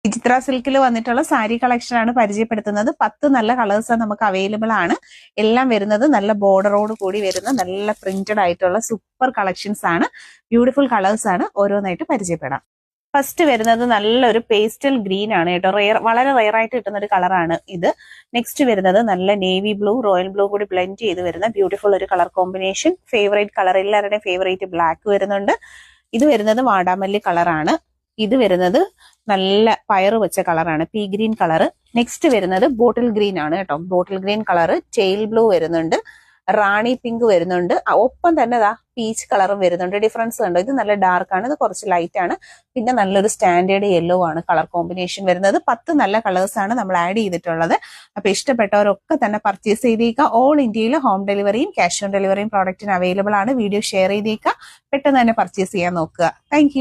വിചിത്ര സിൽക്കിൽ വന്നിട്ടുള്ള സാരി കളക്ഷൻ ആണ് പരിചയപ്പെടുത്തുന്നത്. 10 നല്ല കളേഴ്സ് നമുക്ക് അവൈലബിൾ ആണ്. എല്ലാം വരുന്നത് നല്ല ബോർഡറോട് കൂടി വരുന്ന നല്ല പ്രിന്റഡ് ആയിട്ടുള്ള സൂപ്പർ കളക്ഷൻസ് ആണ്. ബ്യൂട്ടിഫുൾ കളേഴ്സ് ആണ്. ഓരോന്നായിട്ട് പരിചയപ്പെടാം. ഫസ്റ്റ് വരുന്നത് നല്ലൊരു പേസ്റ്റൽ ഗ്രീൻ ആണ് കേട്ടോ. വളരെ റെയർ ആയിട്ട് കിട്ടുന്ന ഒരു കളറാണ് ഇത്. നെക്സ്റ്റ് വരുന്നത് നല്ല നേവി ബ്ലൂ, റോയൽ ബ്ലൂ കൂടി ബ്ലെൻഡ് ചെയ്ത് വരുന്ന ബ്യൂട്ടിഫുൾ ഒരു കളർ കോമ്പിനേഷൻ. ഫേവറേറ്റ് കളർ, എല്ലാവരുടെയും ഫേവറേറ്റ് ബ്ലാക്ക് വരുന്നുണ്ട്. ഇത് വരുന്നത് വാടാമല്ലി കളറാണ്. ഇത് വരുന്നത് നല്ല പയറ് വെച്ച കളറാണ്, പീ ഗ്രീൻ കളർ. നെക്സ്റ്റ് വരുന്നത് ബോട്ടിൽ ഗ്രീൻ ആണ് കേട്ടോ. Bottle green colour, tail blue വരുന്നുണ്ട്, റാണി പിങ്ക് വരുന്നുണ്ട്, ഒപ്പം തന്നെ പീച്ച് കളറും വരുന്നുണ്ട്. ഡിഫറൻസ് കണ്ടോ? ഇത് നല്ല ഡാർക്ക് ആണ്, ഇത് കുറച്ച് ലൈറ്റ് ആണ്. പിന്നെ നല്ലൊരു സ്റ്റാൻഡേർഡ് യെല്ലോ ആണ് കളർ കോമ്പിനേഷൻ വരുന്നത്. 10 നല്ല കളേഴ്സ് ആണ് നമ്മൾ ആഡ് ചെയ്തിട്ടുള്ളത്. അപ്പൊ ഇഷ്ടപ്പെട്ടവരൊക്കെ തന്നെ പർച്ചേസ് ചെയ്തേക്കുക. ഓൾ ഇന്ത്യയിൽ ഹോം ഡെലിവറിയും ക്യാഷ് ഓൺ ഡെലിവറിയും പ്രോഡക്റ്റിന് അവൈലബിൾ ആണ്. വീഡിയോ ഷെയർ ചെയ്തേക്കുക. പെട്ടെന്ന് തന്നെ പർച്ചേസ് ചെയ്യാൻ നോക്കുക. താങ്ക്